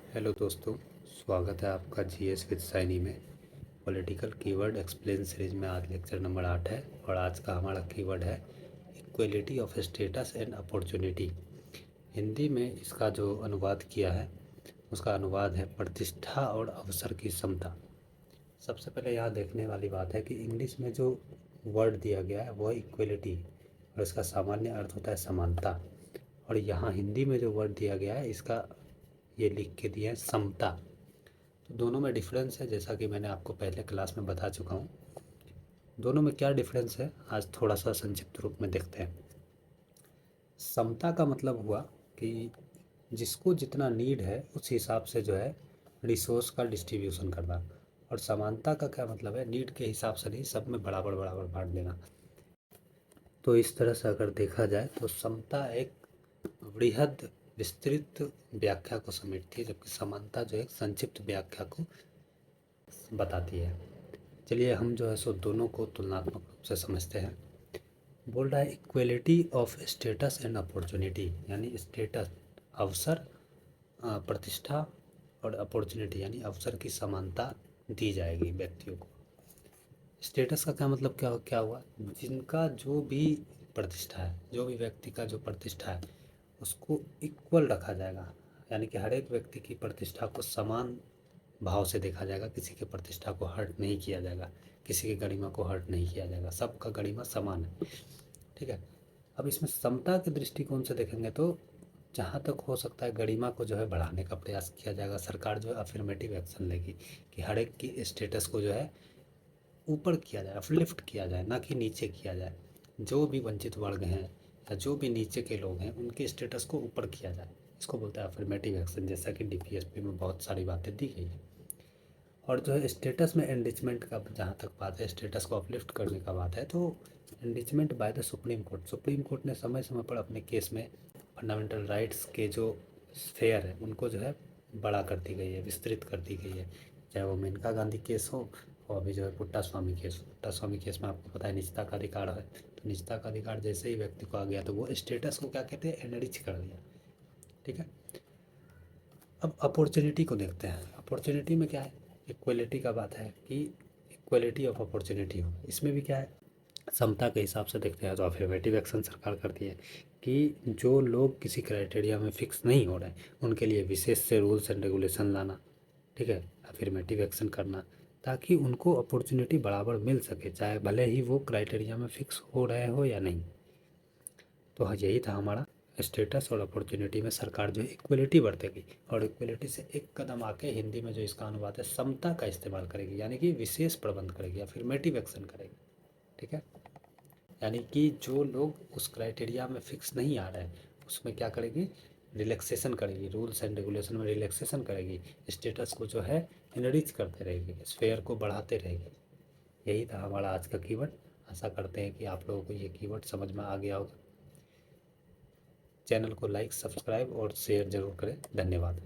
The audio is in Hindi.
हेलो दोस्तों, स्वागत है आपका जीएस विद साइनी में। पॉलिटिकल कीवर्ड एक्सप्लेन सीरीज में आज लेक्चर नंबर 8 है और आज का हमारा कीवर्ड है equality of status and opportunity. Hindi में इसका जो अनुवाद किया है उसका अनुवाद है प्रतिष्ठा और अवसर की समता। सबसे पहले यहाँ देखने वाली बात है कि इंग्लिश में जो वर्ड दिया गया है वह इक्वलिटी और इसका सामान्य अर्थ होता है समानता, और यहाँ हिंदी में जो वर्ड दिया गया है इसका ये लिख के दिया है समता। तो दोनों में डिफरेंस है, जैसा कि मैंने आपको पहले क्लास में बता चुका हूँ। दोनों में क्या डिफरेंस है आज थोड़ा सा संक्षिप्त रूप में देखते हैं। समता का मतलब हुआ कि जिसको जितना नीड है उस हिसाब से जो है रिसोर्स का डिस्ट्रीब्यूशन करना, और समानता का क्या मतलब है, नीड के हिसाब से नहीं, सब में बराबर बराबर बांट देना। तो इस तरह से अगर देखा जाए तो समता एक वृहद विस्तृत व्याख्या को समेटती है, जबकि समानता जो एक संक्षिप्त व्याख्या को बताती है। चलिए हम जो है सो दोनों को तुलनात्मक रूप से समझते हैं। बोल रहा है equality of status and opportunity, यानी स्टेटस अवसर, प्रतिष्ठा, और अपॉर्चुनिटी यानी अवसर की समानता दी जाएगी व्यक्तियों को। स्टेटस का क्या मतलब क्या क्या हुआ, जिनका जो भी प्रतिष्ठा है, जो भी व्यक्ति का जो प्रतिष्ठा है उसको इक्वल रखा जाएगा, यानी कि हर एक व्यक्ति की प्रतिष्ठा को समान भाव से देखा जाएगा, किसी के प्रतिष्ठा को हर्ट नहीं किया जाएगा, किसी की गरिमा को हर्ट नहीं किया जाएगा, सबका गरिमा समान है। ठीक है। अब इसमें समता के दृष्टिकोण से देखेंगे तो जहाँ तक हो सकता है गरिमा को जो है बढ़ाने का प्रयास किया जाएगा। सरकार जो है अफर्मेटिव एक्शन लेगी कि हर एक की स्टेटस को जो है ऊपर किया जाए, अपलिफ्ट किया जाए, ना कि नीचे किया जाए। जो भी वंचित वर्ग हैं या जो भी नीचे के लोग हैं उनके स्टेटस को ऊपर किया जाए, इसको बोलते हैं अफर्मेटिव एक्शन, जैसा कि डीपीएसपी में बहुत सारी बातें दी गई हैं। और जो है स्टेटस में एनरिचमेंट का जहाँ तक बात है, स्टेटस को अपलिफ्ट करने का बात है, तो enrichment by the supreme court ने समय समय पर अपने केस में फंडामेंटल राइट्स के जो स्फेयर है उनको जो है बड़ा कर दी गई है, विस्तृत कर दी गई है। चाहे वो मेनका गांधी केस हो और अभी जो है पुट्टा स्वामी केस हो। पुट्टा स्वामी केस में आपको पता है निजता का अधिकार है, तो निजता का अधिकार जैसे ही व्यक्ति को आ गया तो वो स्टेटस को क्या कहते हैं, एनरिच कर दिया। ठीक है। अब अपॉर्चुनिटी को देखते हैं। अपॉर्चुनिटी में क्या है, इक्वलिटी का बात है कि इक्वलिटी ऑफ अपॉर्चुनिटी हो। इसमें भी क्या है, समता के हिसाब से देखते हैं तो अफर्मेटिव एक्शन सरकार करती है कि जो लोग किसी क्राइटेरिया में फिक्स नहीं हो रहे हैं उनके लिए विशेष से रूल्स एंड रेगुलेशन लाना। ठीक है, अफर्मेटिव एक्शन करना ताकि उनको अपॉर्चुनिटी बराबर मिल सके, चाहे भले ही वो क्राइटेरिया में फिक्स हो रहे हो या नहीं। तो हाँ, यही था हमारा स्टेटस और अपॉर्चुनिटी में सरकार जो है इक्वलिटी बरतेगी, और इक्वलिटी से एक कदम आके हिंदी में जो इसका अनुवाद है समता का इस्तेमाल करेगी, यानी कि विशेष प्रबंध करेगी, अफर्मेटिव एक्शन करेगी। ठीक है, यानी कि जो लोग उस क्राइटेरिया में फिक्स नहीं आ रहे हैं उसमें क्या करेगी, रिलैक्सेशन करेगी, रूल्स एंड रेगुलेशन में रिलैक्सेशन करेगी, स्टेटस को जो है इनरिच करते रहेगी, स्फेयर को बढ़ाते रहेगी। यही था हमारा आज का कीवर्ड। आशा करते हैं कि आप लोगों को ये कीवर्ड समझ में आ गया होगा। चैनल को लाइक, सब्सक्राइब और शेयर जरूर करें। धन्यवाद।